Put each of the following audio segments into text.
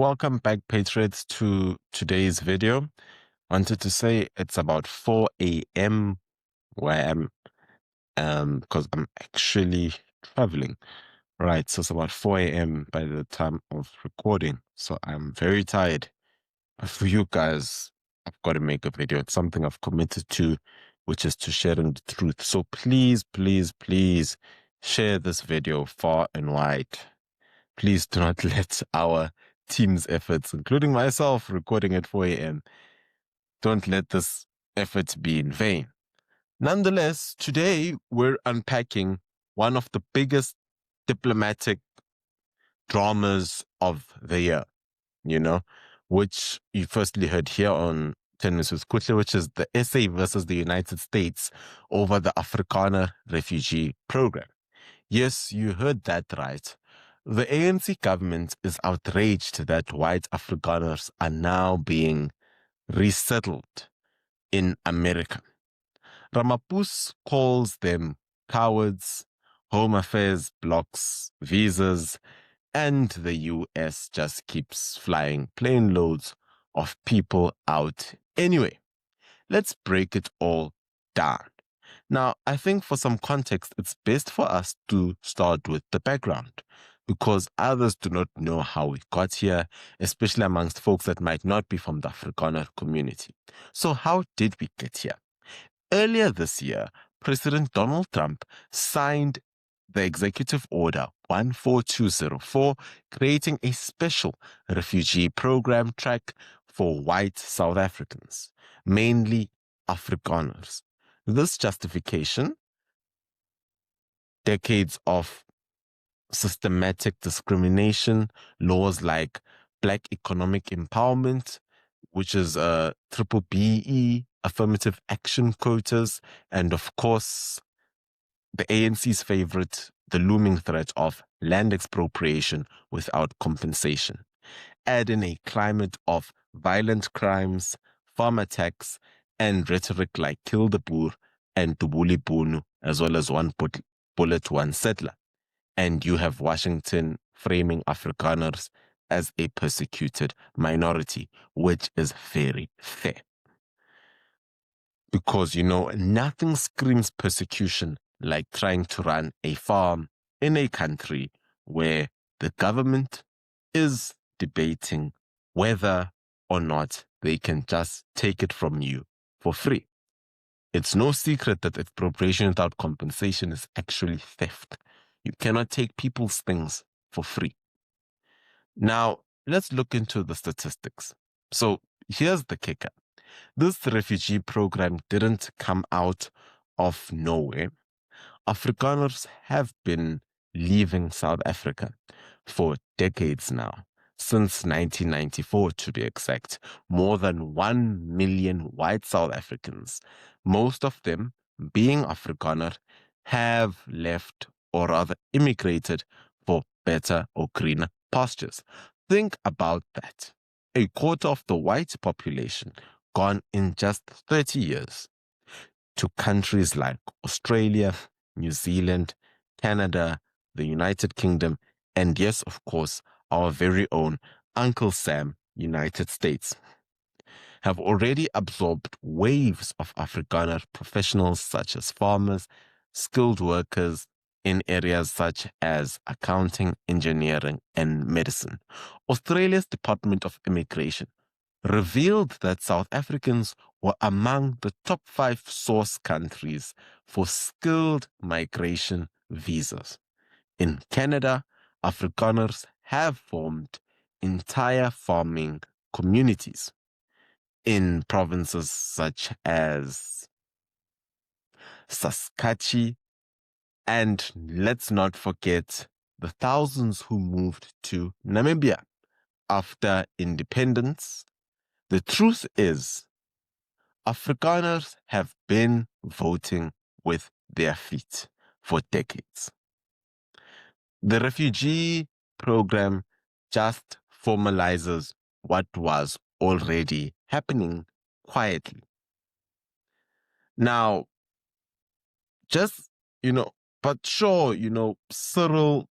Welcome back, Patriots, to today's video. Wanted to say it's about 4 a.m. where I am, because I'm actually traveling. Right, so it's about 4 a.m. by the time of recording. So I'm very tired. But for you guys, I've got to make a video. It's something I've committed to, which is to sharing the truth. So please, please, please share this video far and wide. Please do not let our team's efforts, including myself recording at 4 a.m., don't let this effort be in vain. Nonetheless, today we're unpacking one of the biggest diplomatic dramas of the year, which you firstly heard here on 10 Minutes with Kutle, which is the SA versus the United States over the Afrikaner Refugee Program. Yes, you heard that right. The ANC government is outraged that white Afrikaners are now being resettled in America. Ramaphosa calls them cowards, Home Affairs blocks visas, and the US just keeps flying plane loads of people out anyway. Let's break it all down. Now, I think for some context, it's best for us to start with the background because others do not know how we got here, especially amongst folks that might not be from the Afrikaner community. So how did we get here? Earlier this year, President Donald Trump signed the Executive Order 14204, creating a special refugee program track for white South Africans, mainly Afrikaners. This justification, decades of systematic discrimination, laws like Black Economic Empowerment, which is triple BE, affirmative action quotas, and of course, the ANC's favorite, the looming threat of land expropriation without compensation. Add in a climate of violent crimes, farm attacks, and rhetoric like kill the boer and Tubuli Bunu, as well as one bullet, one settler. And you have Washington framing Afrikaners as a persecuted minority, which is very fair. Because, nothing screams persecution like trying to run a farm in a country where the government is debating whether or not they can just take it from you for free. It's no secret that expropriation without compensation is actually theft. You cannot take people's things for free. Now, let's look into the statistics. So here's the kicker. This refugee program didn't come out of nowhere. Afrikaners have been leaving South Africa for decades now, since 1994 to be exact. More than 1 million white South Africans, most of them being Afrikaner, have left or rather immigrated for better or greener pastures. Think about that. A quarter of the white population gone in just 30 years to countries like Australia, New Zealand, Canada, the United Kingdom, and yes, of course, our very own Uncle Sam, United States, have already absorbed waves of Afrikaner professionals such as farmers, skilled workers in areas such as accounting, engineering, and medicine. Australia's Department of Immigration revealed that South Africans were among the top 5 source countries for skilled migration visas. In Canada, Afrikaners have formed entire farming communities in provinces such as Saskatchewan, and let's not forget the thousands who moved to Namibia after independence. The truth is, Afrikaners have been voting with their feet for decades. The refugee program just formalizes what was already happening quietly. Now, just, but sure, Cyril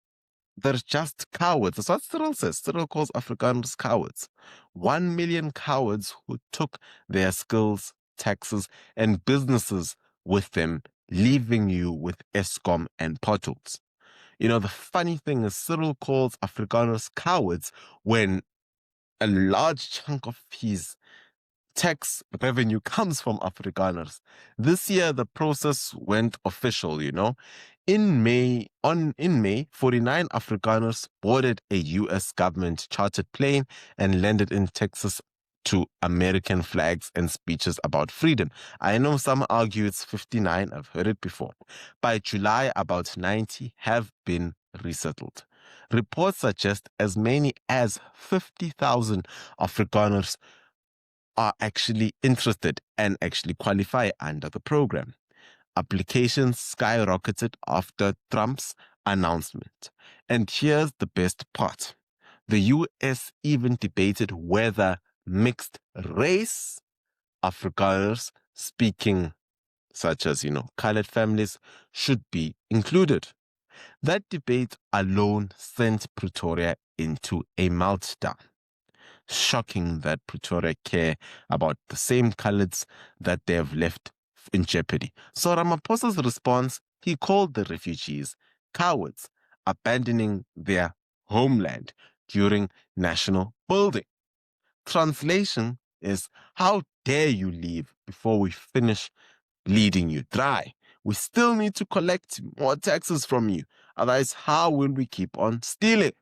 they're just cowards. That's what Cyril says. Cyril calls Afrikaners cowards. 1 million cowards who took their skills, taxes, and businesses with them, leaving you with Eskom and potholes. You know, the funny thing is Cyril calls Afrikaners cowards when a large chunk of his tax revenue comes from Afrikaners. This year, the process went official, you know. In May, 49 Afrikaners boarded a U.S. government chartered plane and landed in Texas to American flags and speeches about freedom. I know some argue it's 59. I've heard it before. By July, about 90 have been resettled. Reports suggest as many as 50,000 Afrikaners are actually interested and actually qualify under the program. Applications skyrocketed after Trump's announcement. And here's the best part. The US even debated whether mixed race Afrikaners speaking, such as, colored families, should be included. That debate alone sent Pretoria into a meltdown. Shocking that Pretoria care about the same colors that they have left in jeopardy. So Ramaphosa's response, he called the refugees cowards, abandoning their homeland during national building. Translation is, how dare you leave before we finish bleeding you dry? We still need to collect more taxes from you. Otherwise, how will we keep on stealing?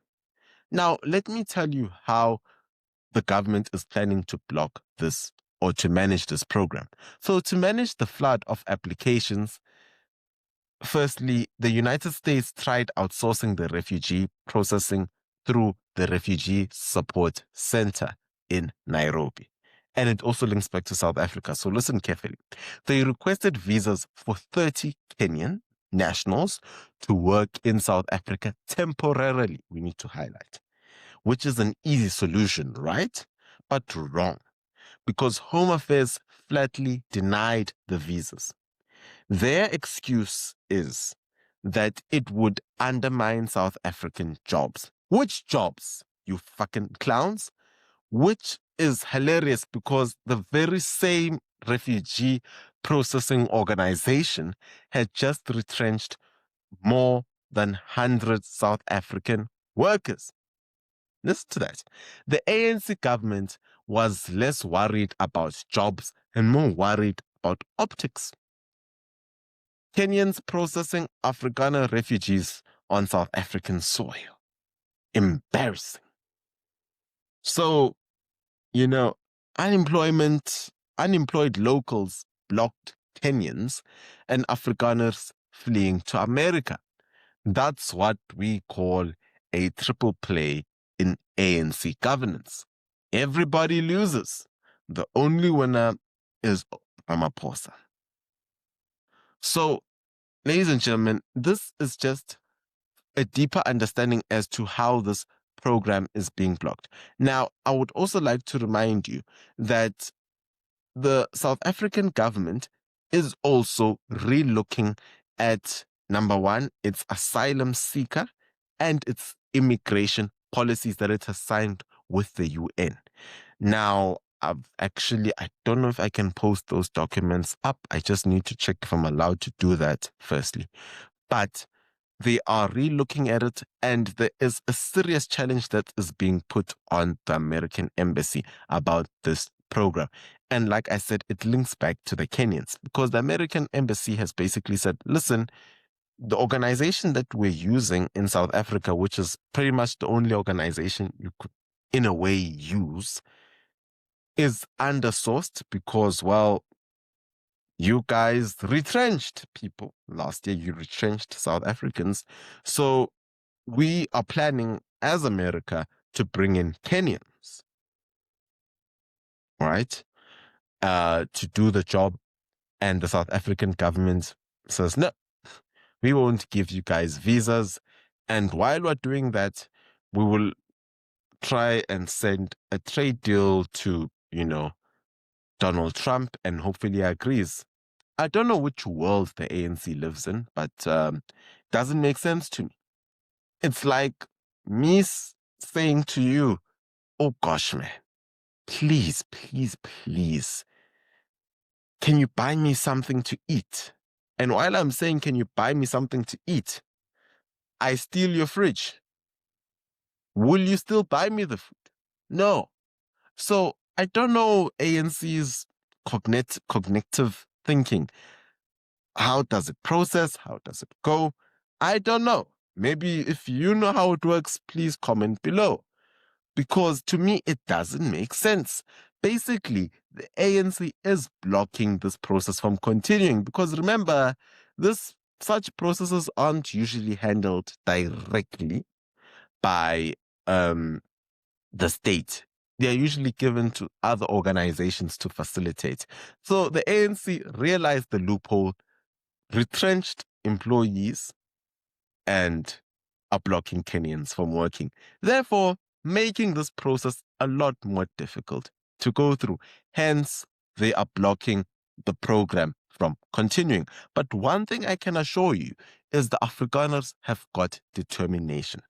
Now, let me tell you how the government is planning to block this or to manage this program. So, to manage the flood of applications, firstly, the United States tried outsourcing the refugee processing through the Refugee Support Center in Nairobi. And it also links back to South Africa. So, listen carefully. They requested visas for 30 Kenyan nationals to work in South Africa temporarily. We need to highlight, which is an easy solution, right? But wrong, because Home Affairs flatly denied the visas. Their excuse is that it would undermine South African jobs. Which jobs, you fucking clowns? Which is hilarious because the very same refugee processing organization had just retrenched more than 100 South African workers. Listen to that. The ANC government was less worried about jobs and more worried about optics. Kenyans processing Afrikaner refugees on South African soil. Embarrassing. So, unemployed locals blocked Kenyans and Afrikaners fleeing to America. That's what we call a triple play in ANC governance. Everybody loses. The only winner is Ramaphosa. So, ladies and gentlemen, this is just a deeper understanding as to how this program is being blocked. Now, I would also like to remind you that the South African government is also relooking at, number one, its asylum seeker and its immigration policies that it has signed with the UN. Now, I don't know if I can post those documents up. I just need to check if I'm allowed to do that firstly. But they are relooking at it, and there is a serious challenge that is being put on the American embassy about this program. And like I said, it links back to the Kenyans because the American embassy has basically said, listen, the organization that we're using in South Africa, which is pretty much the only organization you could, in a way, use, is undersourced because, well, you guys retrenched people. Last year, you retrenched South Africans. So we are planning as America to bring in Kenyans, right? To do the job. And the South African government says, no, we won't give you guys visas. And while we're doing that, we will try and send a trade deal to, Donald Trump, and hopefully he agrees. I don't know which world the ANC lives in, but doesn't make sense to me. It's like me saying to you, oh gosh, man, please, please, please, can you buy me something to eat? And while I'm saying, can you buy me something to eat? I steal your fridge. Will you still buy me the food? No. So I don't know ANC's cognitive thinking. How does it process? How does it go? I don't know. Maybe if you know how it works, please comment below. Because to me, it doesn't make sense. Basically, the ANC is blocking this process from continuing because remember, such processes aren't usually handled directly by the state. They are usually given to other organizations to facilitate. So the ANC realized the loophole, retrenched employees, and are blocking Kenyans from working, therefore making this process a lot more difficult to go through. Hence, they are blocking the program from continuing. But one thing I can assure you is the Afrikaners have got determination.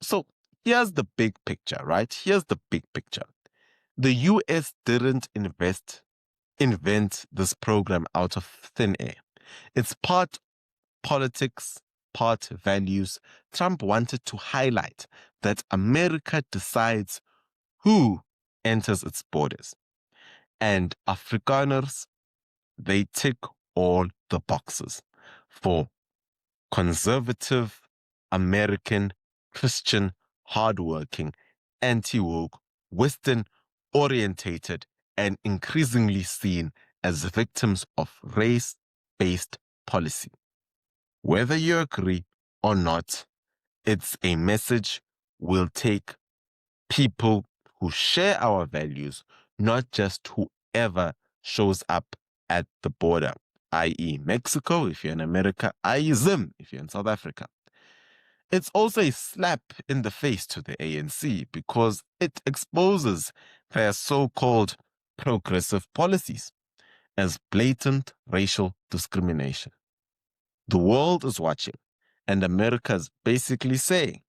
So here's the big picture, right? Here's the big picture. The US didn't invent this program out of thin air. It's part politics, part values. Trump wanted to highlight that America decides who enters its borders. And Afrikaners, they tick all the boxes for conservative, American, Christian, hardworking, anti-woke, Western orientated, and increasingly seen as victims of race-based policy. Whether you agree or not, it's a message we'll take people who share our values, not just whoever shows up at the border, i.e. Mexico if you're in America, i.e. Zim if you're in South Africa. It's also a slap in the face to the ANC because it exposes their so-called progressive policies as blatant racial discrimination. The world is watching, and America's basically saying,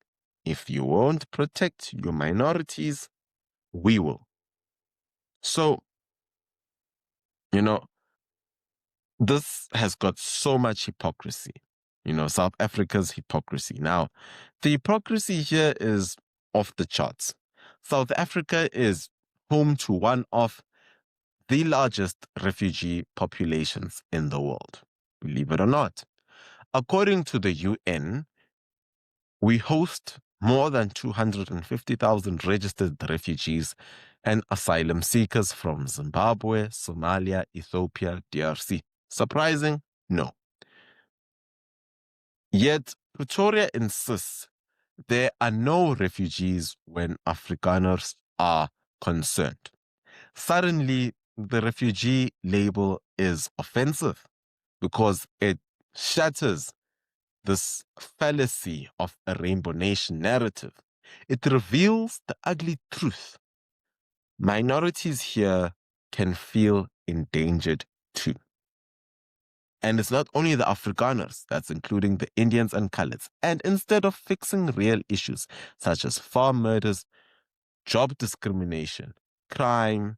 if you won't protect your minorities, we will. So, you know, this has got so much hypocrisy. South Africa's hypocrisy. Now, the hypocrisy here is off the charts. South Africa is home to one of the largest refugee populations in the world, believe it or not. According to the UN, we host more than 250,000 registered refugees and asylum seekers from Zimbabwe, Somalia, Ethiopia, DRC. Surprising? No. Yet, Pretoria insists there are no refugees when Afrikaners are concerned. Suddenly, the refugee label is offensive because it shatters this fallacy of a rainbow nation narrative. It reveals the ugly truth. Minorities here can feel endangered too. And it's not only the Afrikaners, that's including the Indians and Coloureds. And instead of fixing real issues such as farm murders, job discrimination, crime,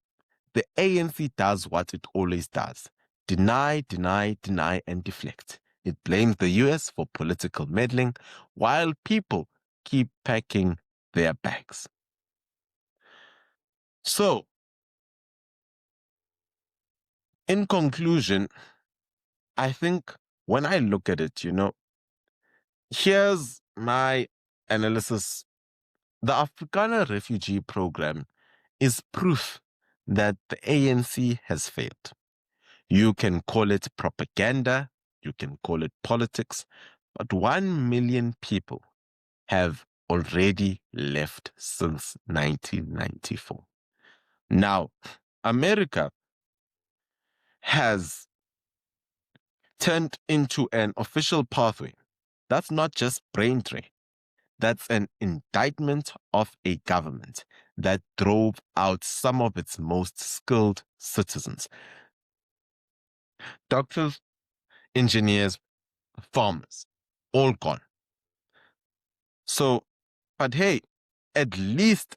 the ANC does what it always does: deny, deny, deny, and deflect. It blames the US for political meddling while people keep packing their bags. So, in conclusion, I think when I look at it, here's my analysis. The Afrikaner Refugee Program is proof that the ANC has failed. You can call it propaganda, you can call it politics, but 1 million people have already left since 1994. Now, America has turned into an official pathway. That's not just brain drain. That's an indictment of a government that drove out some of its most skilled citizens. Doctors, engineers, farmers, all gone. So, but hey, at least,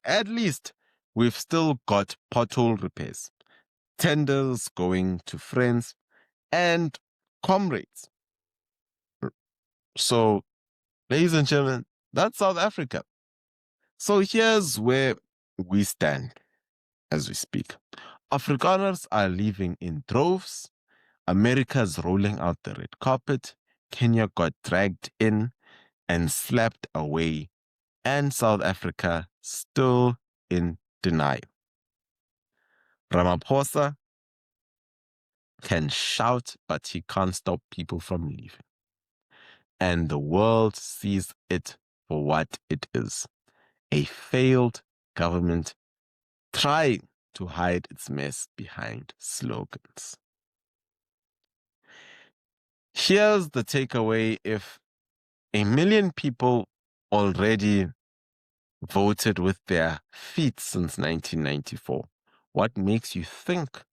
we've still got pothole repairs, tenders going to friends and comrades. So, ladies and gentlemen, that's South Africa. So here's where we stand as we speak. Afrikaners are leaving in droves. America's rolling out the red carpet. Kenya got dragged in and slapped away. And South Africa still in denial. Ramaphosa can shout, but he can't stop people from leaving. And the world sees it for what it is, a failed government trying to hide its mess behind slogans. Here's the takeaway: if 1 million people already voted with their feet since 1994, what makes you think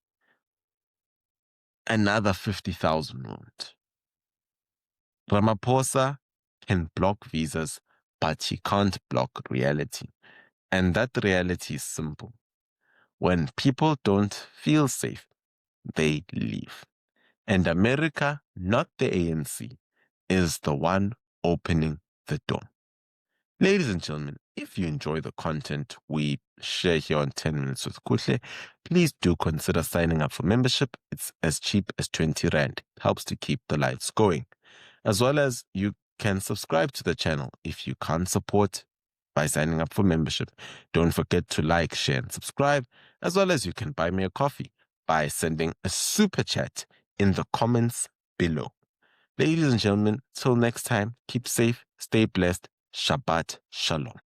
another 50,000 won't? Ramaphosa can block visas, but he can't block reality. And that reality is simple. When people don't feel safe, they leave. And America, not the ANC, is the one opening the door. Ladies and gentlemen, if you enjoy the content we share here on 10 Minutes with Kuhle, please do consider signing up for membership. It's as cheap as 20 Rand. It helps to keep the lights going. As well as you can subscribe to the channel if you can't support by signing up for membership. Don't forget to like, share, and subscribe. As well as you can buy me a coffee by sending a super chat in the comments below. Ladies and gentlemen, till next time, keep safe, stay blessed. Shabbat Shalom.